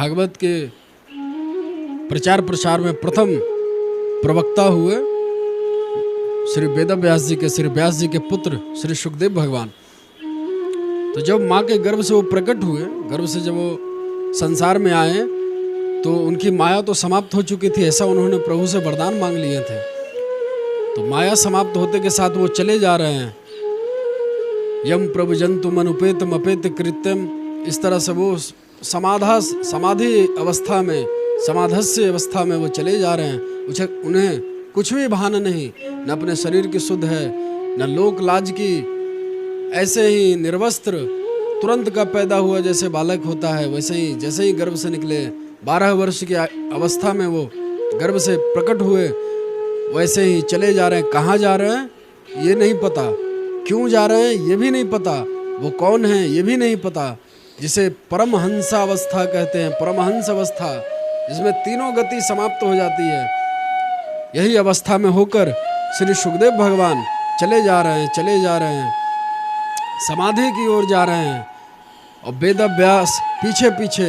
भागवत के प्रचार प्रसार में प्रथम प्रवक्ता हुए श्री वेदव्यास जी के, श्री व्यास जी के पुत्र श्री सुखदेव भगवान। तो जब माँ के गर्भ से वो प्रकट हुए, गर्भ से जब वो संसार में आए तो उनकी माया तो समाप्त हो चुकी थी, ऐसा उन्होंने प्रभु से वरदान मांग लिए थे। तो माया समाप्त होते के साथ वो चले जा रहे हैं। यम प्रभु जंतु मनुपेतम अपेत कृत्यम, इस तरह से वो समाधि अवस्था में, समाधस्य अवस्था में वो चले जा रहे हैं। उन्हें कुछ भी भान नहीं, न अपने शरीर की सुध है, न लोक लाज की। ऐसे ही निर्वस्त्र तुरंत का पैदा हुआ जैसे बालक होता है, वैसे ही जैसे ही गर्भ से निकले, 12 वर्ष की अवस्था में वो गर्भ से प्रकट हुए, वैसे ही चले जा रहे हैं। कहाँ जा रहे हैं ये नहीं पता, क्यों जा रहे हैं ये भी नहीं पता, वो कौन है ये भी नहीं पता। जिसे परमहंसावस्था कहते हैं, परमहंस अवस्था, जिसमें तीनों गति समाप्त हो जाती है। यही अवस्था में होकर श्री सुखदेव भगवान चले जा रहे हैं, समाधि की ओर जा रहे हैं। और वेदव्यास पीछे पीछे,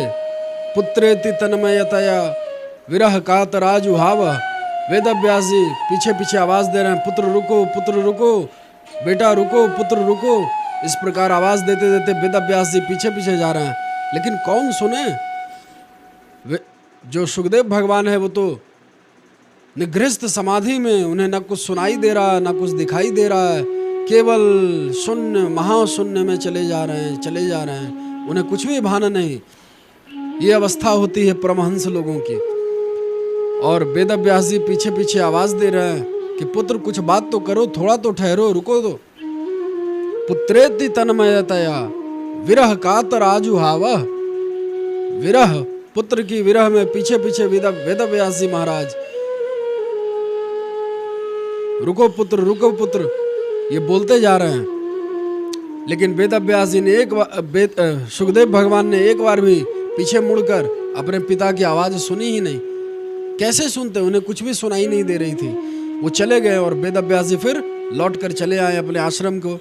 पुत्रेति तन्मयतया विरह कातराजुहाव, वेदव्यास जी पीछे पीछे आवाज दे रहे हैं, पुत्र रुको, बेटा रुको, पुत्र रुको। इस प्रकार आवाज देते देते वेदव्यास जी पीछे पीछे जा रहे हैं। लेकिन कौन सुने? जो सुखदेव भगवान है वो तो निगृहस्थ समाधि में, उन्हें न कुछ सुनाई दे रहा है, न कुछ दिखाई दे रहा है, केवल शून्य, महाशून्य में चले जा रहे हैं। उन्हें कुछ भी भान नहीं। ये अवस्था होती है परमहंस लोगों की। और वेदव्यास जी पीछे पीछे आवाज दे रहे हैं कि पुत्र कुछ बात तो करो, थोड़ा तो ठहरो, रुको तो। पुत्रेति तन्मयतया विरह कातराजुहाव, विरह, पुत्र की विरह में पीछे पीछे वेदव्यास जी महाराज, रुको पुत्र, ये बोलते जा रहे हैं। लेकिन वेदव्यास जी ने सुखदेव भगवान ने एक बार भी पीछे मुड़कर अपने पिता की आवाज सुनी ही नहीं। कैसे सुनते? उन्हें कुछ भी सुनाई नहीं दे रही थी। वो चले गए और वेदव्यास जी फिर लौट कर चले आए अपने आश्रम को।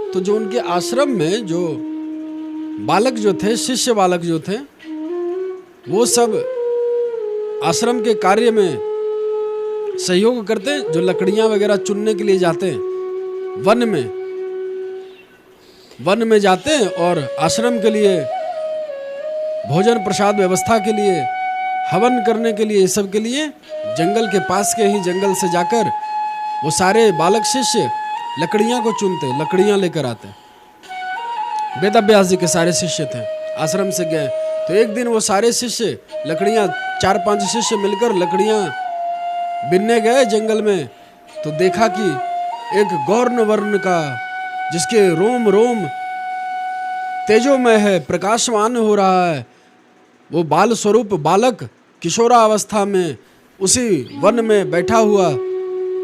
तो जो उनके आश्रम में जो बालक जो थे, शिष्य बालक जो थे, वो सब आश्रम के कार्य में सहयोग करते। जो लकड़ियां वगैरह चुनने के लिए जाते हैं, वन में जाते हैं और आश्रम के लिए भोजन प्रसाद व्यवस्था के लिए, हवन करने के लिए, सब के लिए जंगल के पास के ही जंगल से जाकर वो सारे बालक शिष्य लकड़ियां को चुनते, लकड़ियां लेकर आते। वेदव्यास जी के सारे शिष्य थे, आश्रम से गए तो एक दिन वो सारे शिष्य लकड़ियां, 4-5 शिष्य मिलकर लकड़ियां बिनने गए जंगल में। तो देखा कि एक गौर्ण वर्ण का, जिसके रोम रोम तेजोमय है, प्रकाशमान हो रहा है, वो बाल स्वरूप बालक किशोरावस्था में उसी वन में बैठा हुआ,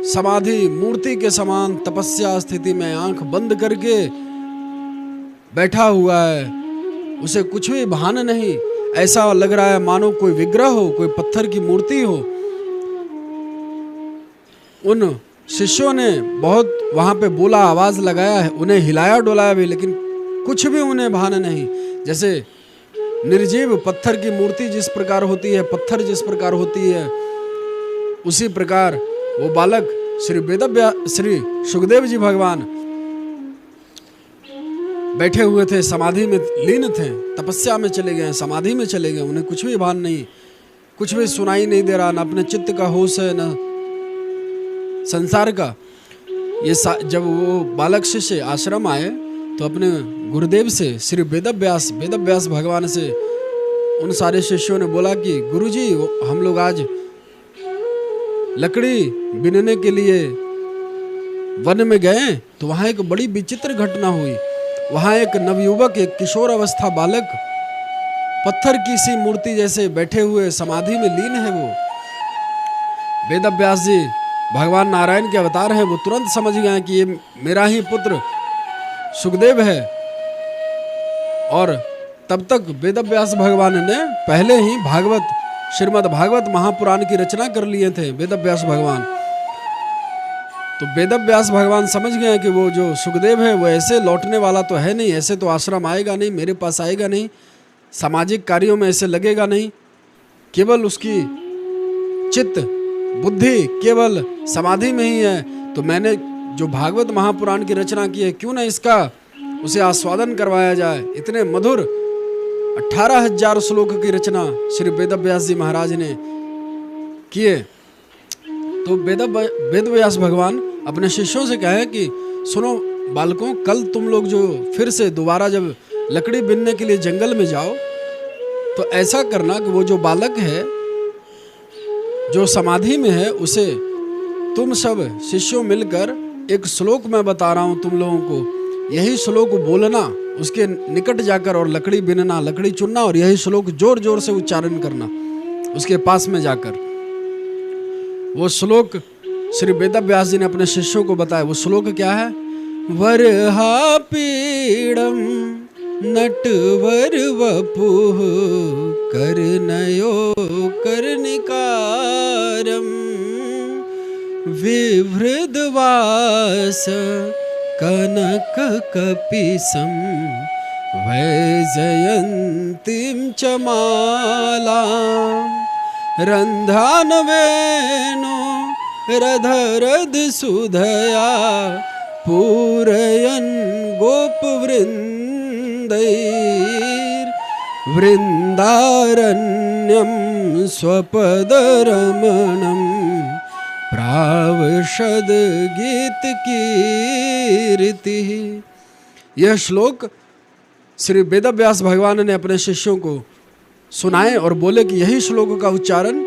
समाधि मूर्ति के समान तपस्या स्थिति में आंख बंद करके बैठा हुआ है। उसे कुछ भी भान नहीं, ऐसा लग रहा है मानो कोई विग्रह हो, कोई पत्थर की मूर्ति हो। उन शिष्यों ने बहुत वहां पे बोला, आवाज लगाया है, उन्हें हिलाया डोलाया भी, लेकिन कुछ भी उन्हें भान नहीं। जैसे निर्जीव पत्थर की मूर्ति जिस प्रकार होती है, पत्थर जिस प्रकार होती है, उसी प्रकार वो बालक श्री सुखदेव जी भगवान बैठे हुए थे, समाधि में लीन थे, तपस्या में चले गए, समाधि में चले गए। उन्हें कुछ भी भान नहीं, कुछ भी सुनाई नहीं दे रहा, न अपने चित्त का होश है, न संसार का। ये जब वो बालक शिष्य आश्रम आए तो अपने गुरुदेव से, श्री वेदव्यास भगवान से उन सारे शिष्यों ने बोला कि गुरुजी, हम लोग आज लकड़ी बिनने के लिए वन में गए तो वहाँ एक बड़ी विचित्र घटना हुई। वहाँ एक नवयुवक, एक किशोर अवस्था बालक, पत्थर की सी मूर्ति जैसे बैठे हुए समाधि में लीन है। वो वेदव्यास जी भगवान नारायण के अवतार हैं, वो तुरंत समझ गए कि ये मेरा ही पुत्र सुखदेव है। और तब तक वेदव्यास भगवान ने पहले ही श्रीमद् भागवत महापुराण की रचना कर लिए थे वेदव्यास भगवान। तो वेदव्यास भगवान समझ गए कि वो जो सुखदेव है वो ऐसे लौटने वाला तो है नहीं, ऐसे तो आश्रम आएगा नहीं, मेरे पास आएगा नहीं। सामाजिक कार्यों में ऐसे लगेगा नहीं, केवल उसकी चित्त बुद्धि केवल समाधि में ही है, तो मैंने जो भागवत महापुराण की रचना की है, क्यों ना इसका उसे आस्वादन करवाया जाए। इतने मधुर 18,000 श्लोक की रचना श्री वेदव्यास जी महाराज ने किए। तो वेदव्यास भगवान अपने शिष्यों से कहे कि सुनो बालकों, कल तुम लोग जो फिर से दोबारा जब लकड़ी बीनने के लिए जंगल में जाओ, तो ऐसा करना कि वो जो बालक है जो समाधि में है, उसे तुम सब शिष्यों मिलकर एक श्लोक मैं बता रहा हूं तुम लोगों को, यही श्लोक बोलना, उसके निकट जाकर और लकड़ी बीनना, लकड़ी चुनना, और यही श्लोक जोर जोर से उच्चारण करना उसके पास में जाकर। वो श्लोक श्री वेदव्यास जी ने अपने शिष्यों को बताया। वो श्लोक क्या है? वरहा पीड़म नटवर वपुः करनयो कर्णिकारम विभृदवास कनक कपिसं वैजयन्तीं च मालां रन्ध्रानवेनो रधरद सुधया पूरयन् गोपवृन्दैर्वृन्दारण्यं स्वपदरमणं प्रावशद गीत कीर्ति। यह श्लोक श्री वेदव्यास भगवान ने अपने शिष्यों को सुनाए और बोले कि यही श्लोक का उच्चारण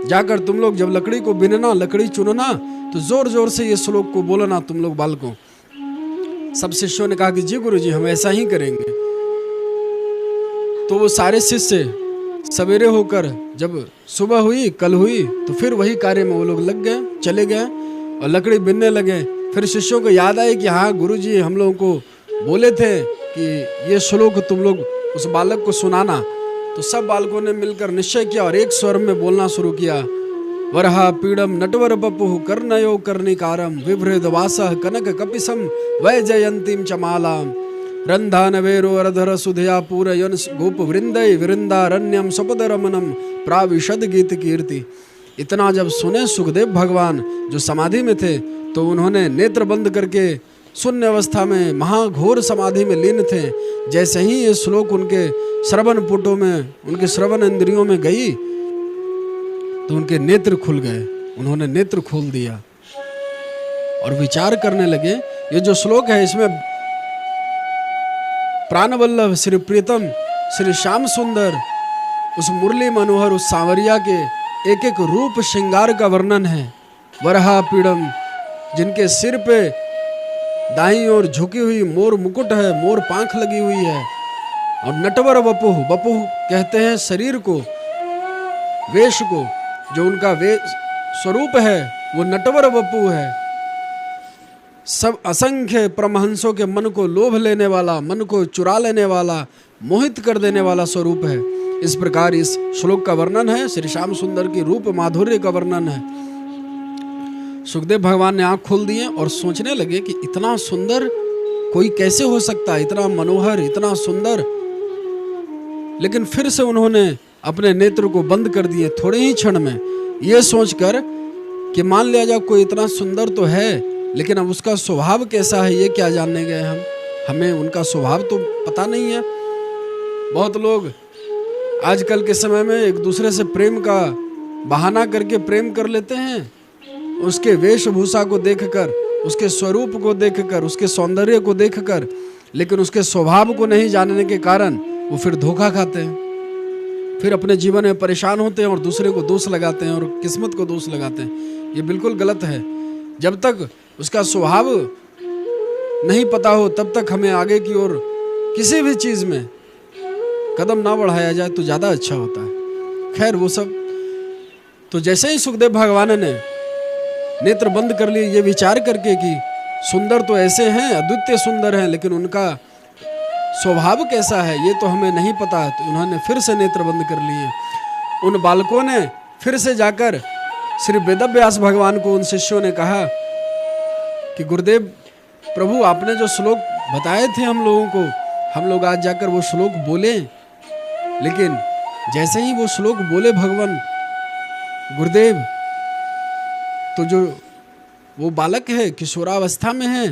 जाकर तुम लोग जब लकड़ी को बीनना, लकड़ी चुनना, तो जोर जोर से ये श्लोक को बोलना तुम लोग बालकों। सब शिष्यों ने कहा कि जी गुरु जी, हम ऐसा ही करेंगे। तो वो सारे शिष्य सवेरे होकर जब सुबह हुई, कल हुई, तो फिर वही कार्य में वो लोग लग गए, चले गए और लकड़ी बीनने लगे। फिर शिष्यों को याद आए कि हाँ गुरु जी हम लोगों को बोले थे कि ये श्लोक तुम लोग उस बालक को सुनाना। तो सब बालकों ने मिलकर निश्चय किया और एक स्वर में बोलना शुरू किया। वरहा पीड़म नटवर बपुः कर्णयो कर्णिकारम विभृदवासः कनक कपिसम वैजयन्तीं च मालां रन्धानवेरो अरधर सुधया पूरयन् गोपवृन्दै वृन्दारण्यं स्वपदरमणं प्राविशद गीत कीर्ति। इतना जब सुने सुखदेव भगवान जो समाधि में थे, तो उन्होंने नेत्र बंद करके शून्य अवस्था में महाघोर समाधि में लीन थे। जैसे ही ये श्लोक उनके श्रवण पुटों में, उनके श्रवण इंद्रियों में गई, तो उनके नेत्र खुल गए। उन्होंने नेत्र खोल दिया और विचार करने लगे। ये जो श्लोक है, इसमें प्राणवल्लभ श्री प्रीतम श्री श्याम सुंदर, उस मुरली मनोहर, उस सांवरिया के एक एक रूप श्रृंगार का वर्णन है। वरहा पीड़म, जिनके सिर पे दाईं ओर झुकी हुई मोर मुकुट है, मोर पांख लगी हुई है। और नटवर वपुः, वपुः कहते हैं शरीर को, वेश को, जो उनका स्वरूप है वो नटवर वपु है। सब असंख्य परमहंसों के मन को लोभ लेने वाला, मन को चुरा लेने वाला, मोहित कर देने वाला स्वरूप है। इस प्रकार इस श्लोक का वर्णन है। श्री श्याम सुंदर की रूप माधुर्य का वर्णन है। सुखदेव भगवान ने आंख खोल दिए और सोचने लगे कि इतना सुंदर कोई कैसे हो सकता है, इतना मनोहर, इतना सुंदर। लेकिन फिर से उन्होंने अपने नेत्र को बंद कर दिए थोड़े ही क्षण में, ये सोचकर कि मान लिया जाए कोई इतना सुंदर तो है, लेकिन अब उसका स्वभाव कैसा है ये क्या जानने गए हम। हमें उनका स्वभाव तो पता नहीं है। बहुत लोग आजकल के समय में एक दूसरे से प्रेम का बहाना करके प्रेम कर लेते हैं। उसके वेशभूषा को देखकर, उसके स्वरूप को देखकर, उसके सौंदर्य को देखकर, लेकिन उसके स्वभाव को नहीं जानने के कारण वो फिर धोखा खाते हैं, फिर अपने जीवन में परेशान होते हैं और दूसरे को दोष लगाते हैं और किस्मत को दोष लगाते हैं। ये बिल्कुल गलत है। जब तक उसका स्वभाव नहीं पता हो, तब तक हमें आगे की ओर किसी भी चीज में कदम ना बढ़ाया जाए तो ज्यादा अच्छा होता है। खैर वो सब तो जैसे ही सुखदेव भगवान ने नेत्र बंद कर लिए, ये विचार करके कि सुंदर तो ऐसे हैं, अद्वितीय सुंदर हैं, लेकिन उनका स्वभाव कैसा है ये तो हमें नहीं पता है, तो उन्होंने फिर से नेत्र बंद कर लिए। उन बालकों ने फिर से जाकर श्री वेदव्यास भगवान को, उन शिष्यों ने कहा कि गुरुदेव प्रभु, आपने जो श्लोक बताए थे हम लोगों को, हम लोग आज जाकर वो श्लोक बोले लेकिन जैसे ही वो श्लोक बोले भगवान गुरुदेव, तो जो वो बालक है किशोरावस्था में है,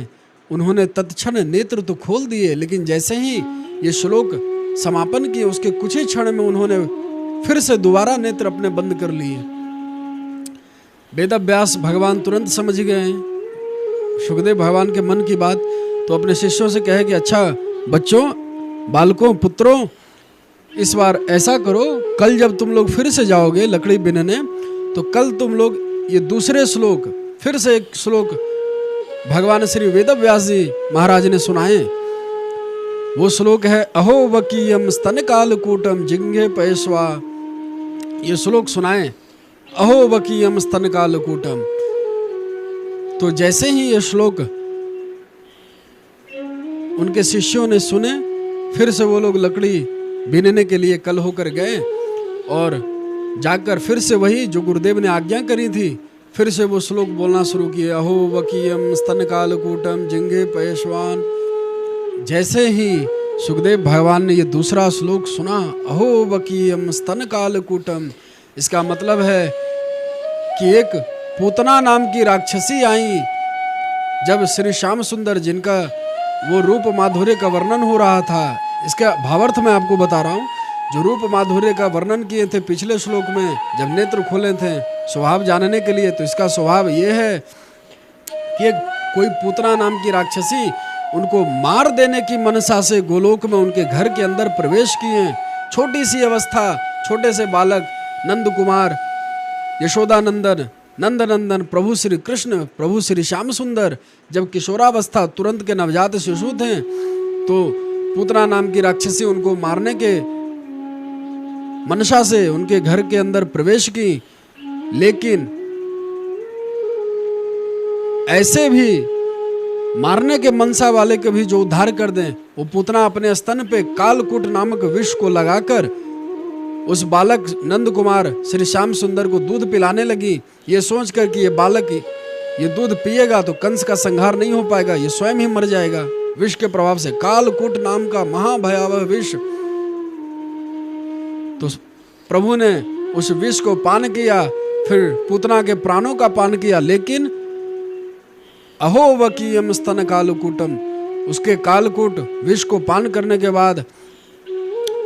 उन्होंने तत्क्षण नेत्र तो खोल दिए, लेकिन जैसे ही ये श्लोक समापन किए उसके कुछ ही क्षण में उन्होंने फिर से दोबारा नेत्र अपने बंद कर लिए। वेदव्यास भगवान तुरंत समझ गए सुखदेव भगवान के मन की बात, तो अपने शिष्यों से कहे कि अच्छा बच्चों, बालकों, पुत्रों, इस बार ऐसा करो, कल जब तुम लोग फिर से जाओगे लकड़ी बिनने, तो कल तुम लोग ये दूसरे श्लोक, फिर से एक श्लोक भगवान श्री वेदव्यास जी महाराज ने सुनाए। वो श्लोक है अहो वकीयम स्तन कालकूटम जिंगे पैस्वा। ये श्लोक सुनाए, अहो वकीयम स्तन कालकूटम। तो जैसे ही ये श्लोक उनके शिष्यों ने सुने, फिर से वो लोग लकड़ी बीनने के लिए कल होकर गए और जाकर फिर से वही जो गुरुदेव ने आज्ञा करी थी, फिर से वो श्लोक बोलना शुरू किए, अहो वकीयम स्तन कालकूटम जिंगे पैश्वान। जैसे ही सुखदेव भगवान ने ये दूसरा श्लोक सुना, अहो वकीयम स्तन कालकूटम, इसका मतलब है कि एक पूतना नाम की राक्षसी आई। जब श्री श्याम सुंदर, जिनका वो रूप माधुर्य का वर्णन हो रहा था, इसका भावार्थ मैं आपको बता रहा हूँ। जो रूप माधुर्य का वर्णन किए थे पिछले श्लोक में, जब नेत्र खोले थे स्वभाव जानने के लिए, तो इसका स्वभाव ये है कि कोई पूतना नाम की राक्षसी उनको मार देने की मनसा से गोलोक में उनके घर के अंदर प्रवेश किए। छोटी सी अवस्था, छोटे से बालक नंद कुमार, यशोदानंदन, नंदनंदन, प्रभु श्री कृष्ण, प्रभु श्री श्याम सुंदर, जब किशोरावस्था, तुरंत के नवजात शिशु थे, तो पूतना नाम की राक्षसी उनको मारने के मनसा से उनके घर के अंदर प्रवेश की। लेकिन ऐसे भी मारने के मनसा वाले के भी जो उद्धार कर दें, वो पूतना अपने स्तन पे कालकूट नामक विष को लगाकर उस बालक नंद कुमार श्री श्याम सुंदर को दूध पिलाने लगी, ये सोचकर कि ये बालक ये दूध पिएगा तो कंस का संहार नहीं हो पाएगा, ये स्वयं ही मर जाएगा विष के प्रभाव से। कालकूट नाम का महाभयावह विष। तो प्रभु ने उस विष को पान किया, फिर पूतना के प्राणों का पान किया। लेकिन अहो वकीयम स्तन कालकूटम, उसके कालकूट विष को पान करने के बाद,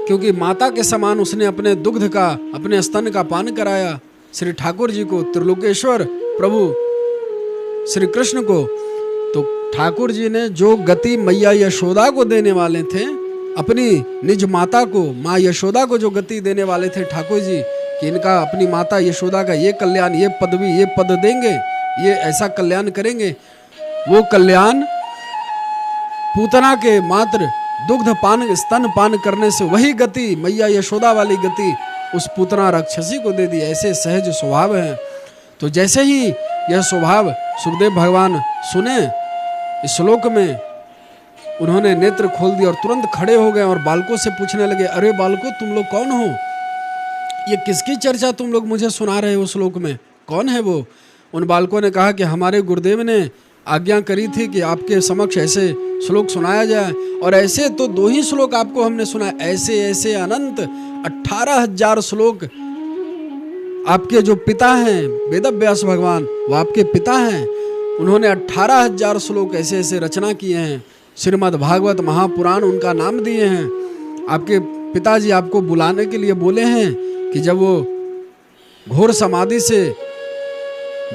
क्योंकि माता के समान उसने अपने दुग्ध का, अपने स्तन का पान कराया श्री ठाकुर जी को, त्रिलोकेश्वर प्रभु श्री कृष्ण को, तो ठाकुर जी ने जो गति मैया यशोदा को देने वाले थे, अपनी निज माता को, माँ यशोदा को जो गति देने वाले थे ठाकुर जी कि इनका, अपनी माता यशोदा का ये कल्याण, ये पदवी, ये पद देंगे, ये ऐसा कल्याण करेंगे, वो कल्याण पूतना के मात्र दुग्ध पान, स्तन पान करने से वही गति, मैया यशोदा वाली गति उस पूतना राक्षसी को दे दी। ऐसे सहज स्वभाव है। तो जैसे ही यह स्वभाव सुखदेव भगवान सुने इस श्लोक में, उन्होंने नेत्र खोल दिए और तुरंत खड़े हो गए और बालकों से पूछने लगे, अरे बालकों, तुम लोग कौन हो? ये किसकी चर्चा तुम लोग मुझे सुना रहे हो श्लोक में? कौन है वो? उन बालकों ने कहा कि हमारे गुरुदेव ने आज्ञा करी थी कि आपके समक्ष ऐसे श्लोक सुनाया जाए, और ऐसे तो 2 ही श्लोक आपको हमने सुना, ऐसे ऐसे अनंत 18,000 श्लोक आपके जो पिता हैं वेदव्यास भगवान, वो आपके पिता हैं, उन्होंने 18,000 श्लोक ऐसे ऐसे रचना किए हैं। श्रीमद् भागवत महापुराण उनका नाम दिए हैं। आपके पिताजी आपको बुलाने के लिए बोले हैं कि जब वो घोर समाधि से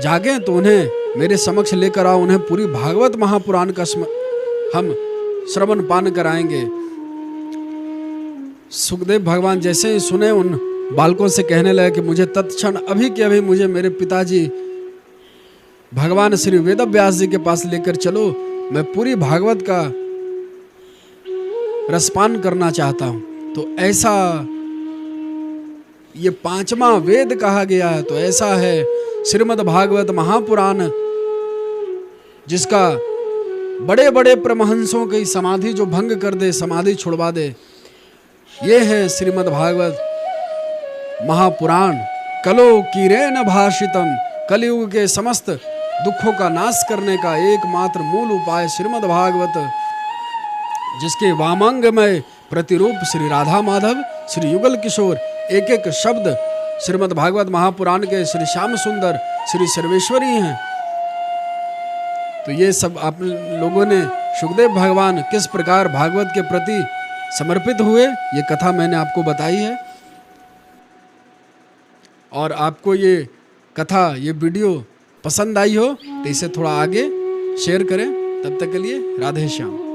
जागे तो उन्हें मेरे समक्ष लेकर आओ, उन्हें पूरी भागवत महापुराण का हम श्रवण पान कराएंगे। सुखदेव भगवान जैसे ही सुने, उन बालकों से कहने लगे कि मुझे तत्क्षण अभी के अभी मुझे मेरे पिताजी भगवान श्री वेदव्यास जी के पास लेकर चलो, मैं पूरी भागवत का रसपान करना चाहता हूं। तो ऐसा ये 5वां वेद कहा गया है, तो ऐसा है श्रीमद् भागवत महापुराण, जिसका बड़े बड़े परमहंसों की समाधि जो भंग कर दे, समाधि छुड़वा दे, ये है श्रीमद् भागवत महापुराण। कलो कीरेन भाषितम, कलयुग के समस्त दुखों का नाश करने का एकमात्र मूल उपाय श्रीमद् भागवत, जिसके वामांग में प्रतिरूप श्री राधा माधव श्री युगल किशोर, एक एक शब्द श्रीमद् भागवत महापुराण के श्री श्याम सुंदर, श्री सर्वेश्वरी हैं। तो ये सब आप लोगों ने सुखदेव भगवान किस प्रकार भागवत के प्रति समर्पित हुए, ये कथा मैंने आपको बताई है। और आपको ये कथा, ये वीडियो पसंद आई हो तो इसे थोड़ा आगे शेयर करें। तब तक के लिए राधे श्याम।